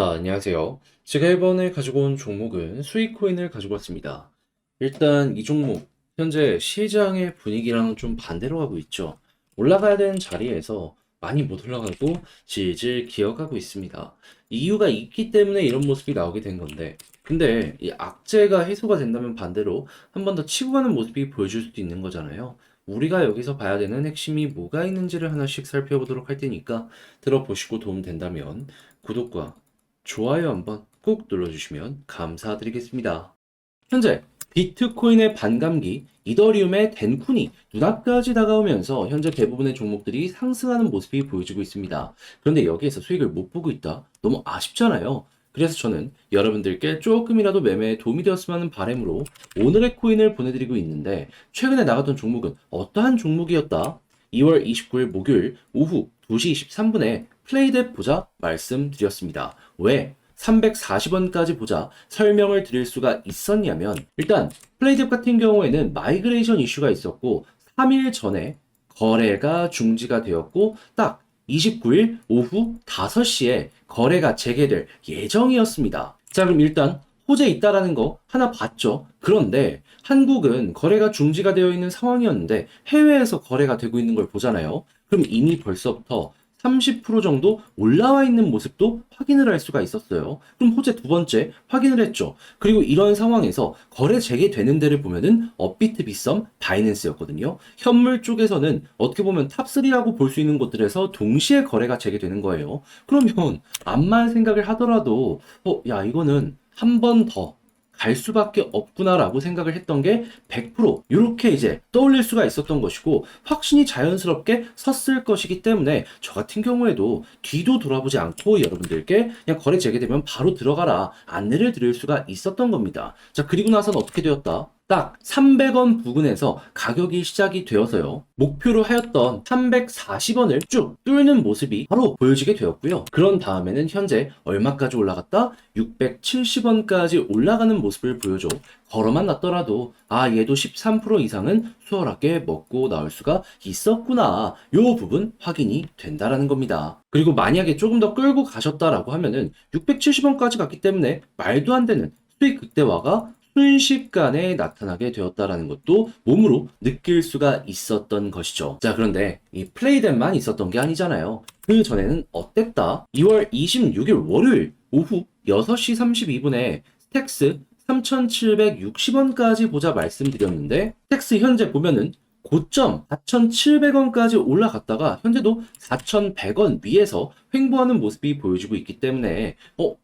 안녕하세요. 제가 이번에 가지고 온 종목은 수익코인을 가지고 왔습니다. 일단 이 종목, 현재 시장의 분위기랑은 좀 반대로 가고 있죠. 올라가야 되는 자리에서 많이 못 올라가고 질질 기어가고 있습니다. 이유가 있기 때문에 이런 모습이 나오게 된 건데, 근데 이 악재가 해소가 된다면 반대로 한 번 더 치고 가는 모습이 보여줄 수도 있는 거잖아요. 우리가 여기서 봐야 되는 핵심이 뭐가 있는지를 하나씩 살펴보도록 할 테니까 들어보시고 도움 된다면 구독과 좋아요 한번 꼭 눌러주시면 감사드리겠습니다. 현재 비트코인의 반감기, 이더리움의 덴쿤이 눈앞까지 다가오면서 현재 대부분의 종목들이 상승하는 모습이 보여지고 있습니다. 그런데 여기에서 수익을 못 보고 있다? 너무 아쉽잖아요. 그래서 저는 여러분들께 조금이라도 매매에 도움이 되었으면 하는 바람으로 오늘의 코인을 보내드리고 있는데, 최근에 나갔던 종목은 어떠한 종목이었다? 2월 29일 목요일 오후 2시 23분에 플레이댓 보자 말씀드렸습니다. 왜 340원까지 보자 설명을 드릴 수가 있었냐면, 일단 플레이뎁 같은 경우에는 마이그레이션 이슈가 있었고 3일 전에 거래가 중지가 되었고 딱 29일 오후 5시에 거래가 재개될 예정이었습니다. 자, 그럼 일단 호재 있다라는 거 하나 봤죠. 그런데 한국은 거래가 중지가 되어 있는 상황이었는데 해외에서 거래가 되고 있는 걸 보잖아요. 그럼 이미 벌써부터 30% 정도 올라와 있는 모습도 확인을 할 수가 있었어요. 그럼 호재 두 번째 확인을 했죠. 그리고 이런 상황에서 거래 재개되는 데를 보면은 업비트, 빗썸, 바이낸스였거든요. 현물 쪽에서는 어떻게 보면 탑3라고 볼 수 있는 곳들에서 동시에 거래가 재개되는 거예요. 그러면 암만 생각을 하더라도 야, 이거는 한 번 더 갈 수밖에 없구나라고 생각을 했던 게 100% 이렇게 이제 떠올릴 수가 있었던 것이고, 확신이 자연스럽게 섰을 것이기 때문에 저 같은 경우에도 뒤도 돌아보지 않고 여러분들께 그냥 거래 재개되면 바로 들어가라 안내를 드릴 수가 있었던 겁니다. 자, 그리고 나서는 어떻게 되었다? 딱 300원 부근에서 가격이 시작이 되어서요, 목표로 하였던 340원을 쭉 뚫는 모습이 바로 보여지게 되었고요. 그런 다음에는 현재 얼마까지 올라갔다? 670원까지 올라가는 모습을 보여줘. 걸어만 놨더라도 얘도 13% 이상은 수월하게 먹고 나올 수가 있었구나, 요 부분 확인이 된다라는 겁니다. 그리고 만약에 조금 더 끌고 가셨다라고 하면은 670원까지 갔기 때문에 말도 안 되는 수익 극대화가 순식간에 나타나게 되었다라는 것도 몸으로 느낄 수가 있었던 것이죠. 자, 그런데 이 플레이댓만 있었던 게 아니잖아요. 그 전에는 어땠다? 2월 26일 월요일 오후 6시 32분에 스택스 3,760원까지 보자 말씀드렸는데, 스택스 현재 보면은 고점 4,700원까지 올라갔다가 현재도 4,100원 위에서 횡보하는 모습이 보여지고 있기 때문에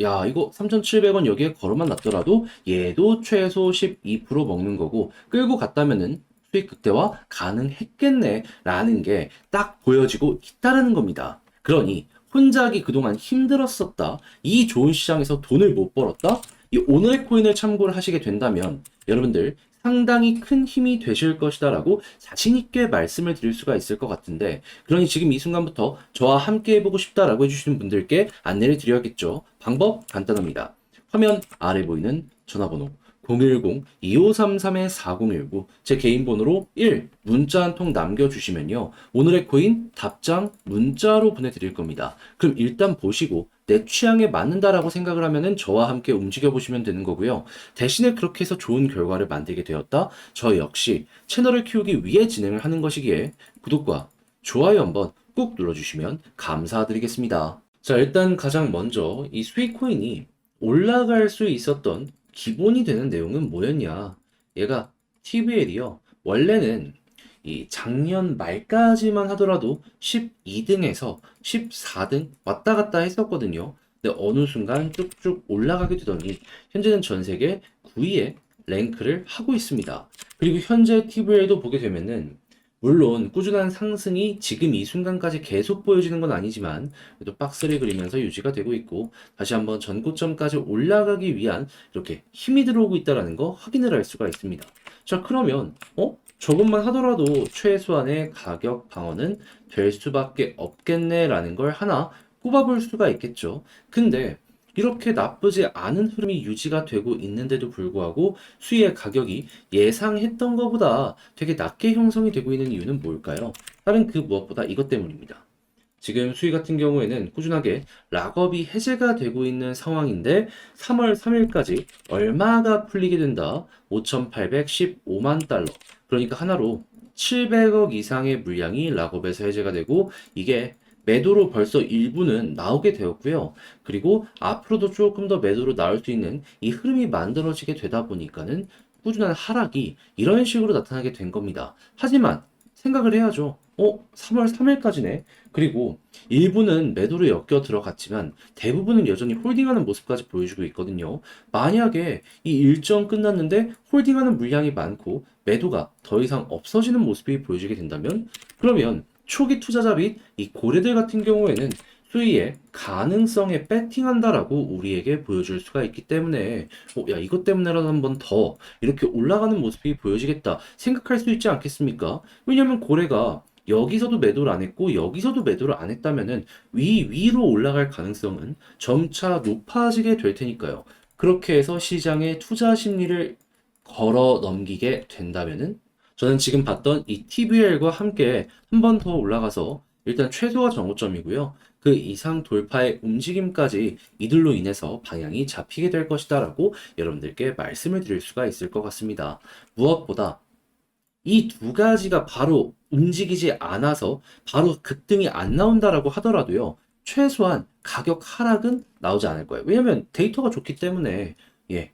야, 이거 3,700원 여기에 걸어만 놨더라도 얘도 최소 12% 먹는 거고 끌고 갔다면은 수익 극대화 가능했겠네 라는 게 딱 보여지고 있다라는 겁니다. 그러니 혼자 하기 그동안 힘들었었다, 이 좋은 시장에서 돈을 못 벌었다, 이 오늘의 코인을 참고를 하시게 된다면 여러분들 상당히 큰 힘이 되실 것이다라고 자신있게 말씀을 드릴 수가 있을 것 같은데, 그러니 지금 이 순간부터 저와 함께 해보고 싶다라고 해주시는 분들께 안내를 드려야겠죠. 방법 간단합니다. 화면 아래 보이는 전화번호 010-2533-4019, 제 개인 번호로 1 문자 한 통 남겨주시면요, 오늘의 코인 답장 문자로 보내드릴 겁니다. 그럼 일단 보시고 내 취향에 맞는다라고 생각을 하면은 저와 함께 움직여 보시면 되는 거고요. 대신에 그렇게 해서 좋은 결과를 만들게 되었다, 저 역시 채널을 키우기 위해 진행을 하는 것이기에 구독과 좋아요 한번 꾹 눌러주시면 감사드리겠습니다. 자, 일단 가장 먼저 이 수익코인이 올라갈 수 있었던 기본이 되는 내용은 뭐였냐? 얘가 TVL이요. 원래는 이 작년 말까지만 하더라도 12등에서 14등 왔다 갔다 했었거든요. 근데 어느 순간 쭉쭉 올라가게 되더니 현재는 전 세계 9위에 랭크를 하고 있습니다. 그리고 현재 TVL도 보게 되면은 물론 꾸준한 상승이 지금 이 순간까지 계속 보여지는 건 아니지만 그래도 박스를 그리면서 유지가 되고 있고, 다시 한번 전고점까지 올라가기 위한 이렇게 힘이 들어오고 있다는 거 확인을 할 수가 있습니다. 자, 그러면 저것만 하더라도 최소한의 가격 방어는 될 수밖에 없겠네라는 걸 하나 꼽아볼 수가 있겠죠. 근데 이렇게 나쁘지 않은 흐름이 유지가 되고 있는데도 불구하고 수위의 가격이 예상했던 것보다 되게 낮게 형성이 되고 있는 이유는 뭘까요? 다른 그 무엇보다 이것 때문입니다. 지금 수익 같은 경우에는 꾸준하게 락업이 해제가 되고 있는 상황인데 3월 3일까지 얼마가 풀리게 된다? 5,815만 달러. 그러니까 하나로 700억 이상의 물량이 락업에서 해제가 되고 이게 매도로 벌써 일부는 나오게 되었고요. 그리고 앞으로도 조금 더 매도로 나올 수 있는 이 흐름이 만들어지게 되다 보니까는 꾸준한 하락이 이런 식으로 나타나게 된 겁니다. 하지만 생각을 해야죠. 3월 3일까지네. 그리고 일부는 매도로 엮여 들어갔지만 대부분은 여전히 홀딩하는 모습까지 보여주고 있거든요. 만약에 이 일정 끝났는데 홀딩하는 물량이 많고 매도가 더 이상 없어지는 모습이 보여지게 된다면 그러면 초기 투자자 및 이 고래들 같은 경우에는 수위의 가능성에 배팅한다라고 우리에게 보여줄 수가 있기 때문에 야 이것 때문에라도 한 번 더 이렇게 올라가는 모습이 보여지겠다 생각할 수 있지 않겠습니까? 왜냐면 고래가 여기서도 매도를 안 했고 여기서도 매도를 안 했다면은 위로 올라갈 가능성은 점차 높아지게 될 테니까요. 그렇게 해서 시장의 투자 심리를 걸어 넘기게 된다면은 저는 지금 봤던 이 TVL과 함께 한 번 더 올라가서 일단 최소화 정고점이고요. 그 이상 돌파의 움직임까지 이들로 인해서 방향이 잡히게 될 것이다라고 여러분들께 말씀을 드릴 수가 있을 것 같습니다. 무엇보다 이 두 가지가 바로 움직이지 않아서 바로 급등이 안 나온다라고 하더라도요. 최소한 가격 하락은 나오지 않을 거예요. 왜냐면 데이터가 좋기 때문에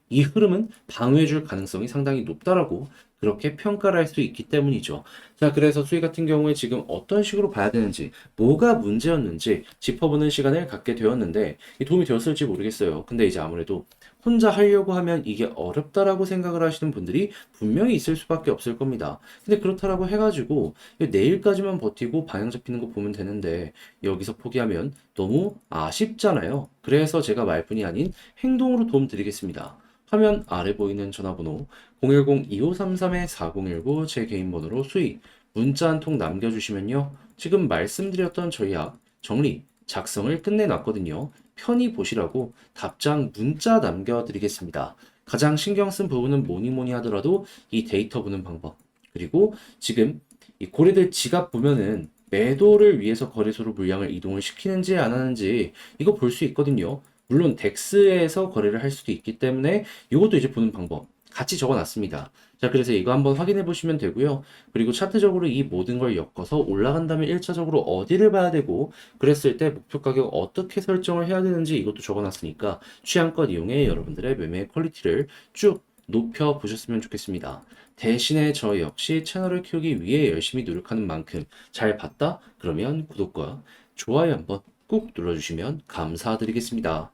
이 흐름은 방어해줄 가능성이 상당히 높다라고 그렇게 평가를 할 수 있기 때문이죠. 자, 그래서 수익 같은 경우에 지금 어떤 식으로 봐야 되는지, 뭐가 문제였는지 짚어보는 시간을 갖게 되었는데, 이 도움이 되었을지 모르겠어요. 근데 이제 아무래도 혼자 하려고 하면 이게 어렵다라고 생각을 하시는 분들이 분명히 있을 수밖에 없을 겁니다. 근데 그렇다라고 해가지고 내일까지만 버티고 방향 잡히는 거 보면 되는데 여기서 포기하면 너무 아쉽잖아요. 그래서 제가 말뿐이 아닌 행동으로 도움 드리겠습니다. 화면 아래 보이는 전화번호 010-2533-4019 제 개인 번호로 수익 문자 한 통 남겨주시면요. 지금 말씀드렸던 전략 정리 작성을 끝내놨거든요. 편히 보시라고 답장 문자 남겨드리겠습니다. 가장 신경 쓴 부분은 뭐니 뭐니 하더라도 이 데이터 보는 방법 그리고 지금 이 고래들 지갑 보면은 매도를 위해서 거래소로 물량을 이동을 시키는지 안 하는지 이거 볼 수 있거든요. 물론 덱스에서 거래를 할 수도 있기 때문에 이것도 이제 보는 방법 같이 적어놨습니다. 자, 그래서 이거 한번 확인해 보시면 되고요. 그리고 차트적으로 이 모든 걸 엮어서 올라간다면 1차적으로 어디를 봐야 되고 그랬을 때 목표 가격 어떻게 설정을 해야 되는지 이것도 적어놨으니까 취향껏 이용해 여러분들의 매매 퀄리티를 쭉 높여 보셨으면 좋겠습니다. 대신에 저 역시 채널을 키우기 위해 열심히 노력하는 만큼 잘 봤다? 그러면 구독과 좋아요 한번 꾹 눌러주시면 감사드리겠습니다.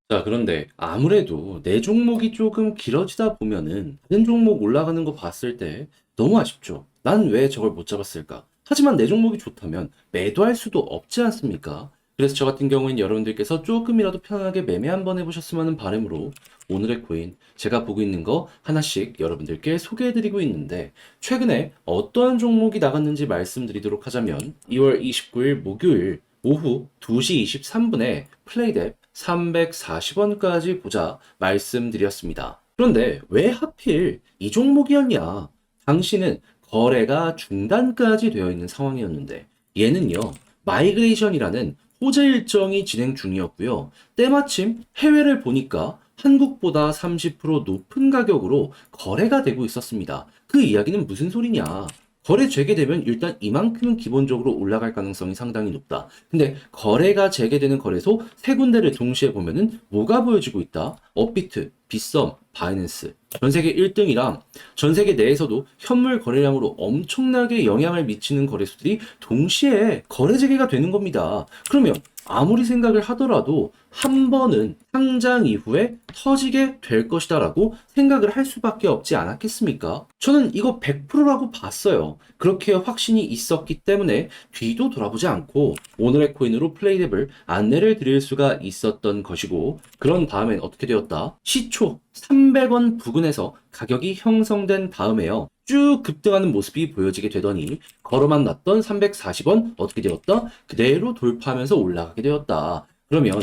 자, 그런데 아무래도 내 종목이 조금 길어지다 보면은 다른 종목 올라가는 거 봤을 때 너무 아쉽죠. 난 왜 저걸 못 잡았을까? 하지만 내 종목이 좋다면 매도할 수도 없지 않습니까? 그래서 저 같은 경우는 여러분들께서 조금이라도 편하게 매매 한번 해보셨으면 하는 바람으로 오늘의 코인 제가 보고 있는 거 하나씩 여러분들께 소개해드리고 있는데 최근에 어떠한 종목이 나갔는지 말씀드리도록 하자면 2월 29일 목요일 오후 2시 23분에 플레이뎁 340원까지 보자 말씀드렸습니다. 그런데 왜 하필 이 종목이었냐? 당시는 거래가 중단까지 되어 있는 상황이었는데 얘는요, 마이그레이션이라는 호재 일정이 진행 중이었고요. 때마침 해외를 보니까 한국보다 30% 높은 가격으로 거래가 되고 있었습니다. 그 이야기는 무슨 소리냐? 거래 재개되면 일단 이만큼은 기본적으로 올라갈 가능성이 상당히 높다. 근데 거래가 재개되는 거래소 세 군데를 동시에 보면은 뭐가 보여지고 있다? 업비트, 빗썸, 바이낸스. 전 세계 1등이랑 전 세계 내에서도 현물 거래량으로 엄청나게 영향을 미치는 거래소들이 동시에 거래 재개가 되는 겁니다. 그러면 아무리 생각을 하더라도 한 번은 상장 이후에 터지게 될 것이다라고 생각을 할 수밖에 없지 않았겠습니까? 저는 이거 100%라고 봤어요. 그렇게 확신이 있었기 때문에 뒤도 돌아보지 않고 오늘의 코인으로 플레이뎁을 안내를 드릴 수가 있었던 것이고 그런 다음엔 어떻게 되었다? 시초 300원 부근에서 가격이 형성된 다음에요. 쭉 급등하는 모습이 보여지게 되더니 걸어만 놨던 340원 어떻게 되었다? 그대로 돌파하면서 올라가게 되었다. 그러면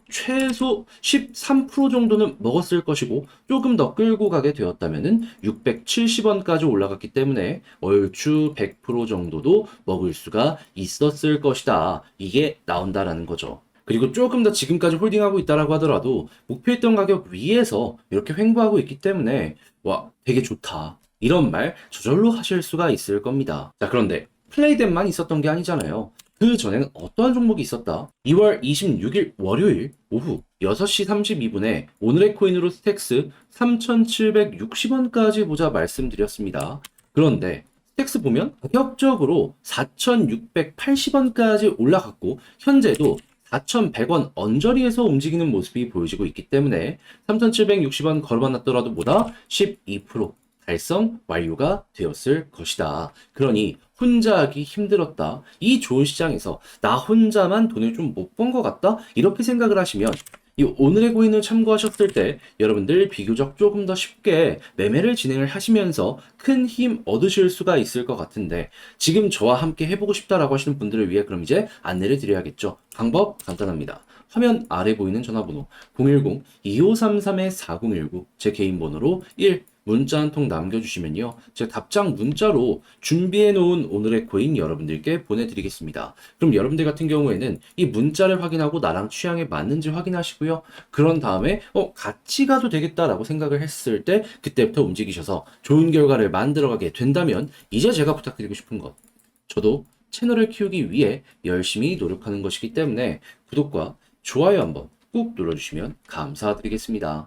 최소 13% 정도는 먹었을 것이고 조금 더 끌고 가게 되었다면은 670원까지 올라갔기 때문에 얼추 100% 정도도 먹을 수가 있었을 것이다. 이게 나온다라는 거죠. 그리고 조금 더 지금까지 홀딩하고 있다라고 하더라도 목표했던 가격 위에서 이렇게 횡보하고 있기 때문에 와, 되게 좋다. 이런 말 저절로 하실 수가 있을 겁니다. 자, 그런데 플레이됨만 있었던 게 아니잖아요. 그 전에는 어떠한 종목이 있었다? 2월 26일 월요일 오후 6시 32분에 오늘의 코인으로 스택스 3,760원까지 보자 말씀드렸습니다. 그런데 스택스 보면 가격적으로 4,680원까지 올라갔고 현재도 4,100원 언저리에서 움직이는 모습이 보여지고 있기 때문에 3,760원 걸어봤더라도 보다 12% 달성 완료가 되었을 것이다. 그러니 혼자 하기 힘들었다. 이 좋은 시장에서 나 혼자만 돈을 좀 못 번 것 같다? 이렇게 생각을 하시면 이 오늘의 고인을 참고하셨을 때 여러분들 비교적 조금 더 쉽게 매매를 진행을 하시면서 큰 힘 얻으실 수가 있을 것 같은데 지금 저와 함께 해보고 싶다라고 하시는 분들을 위해 그럼 이제 안내를 드려야겠죠. 방법 간단합니다. 화면 아래 보이는 전화번호 010-2533-4019 제 개인 번호로 1 문자 한 통 남겨주시면요. 제가 답장 문자로 준비해 놓은 오늘의 코인 여러분들께 보내드리겠습니다. 그럼 여러분들 같은 경우에는 이 문자를 확인하고 나랑 취향에 맞는지 확인하시고요. 그런 다음에 같이 가도 되겠다라고 생각을 했을 때 그때부터 움직이셔서 좋은 결과를 만들어가게 된다면 이제 제가 부탁드리고 싶은 것. 저도 채널을 키우기 위해 열심히 노력하는 것이기 때문에 구독과 좋아요 한번 꾹 눌러주시면 감사드리겠습니다.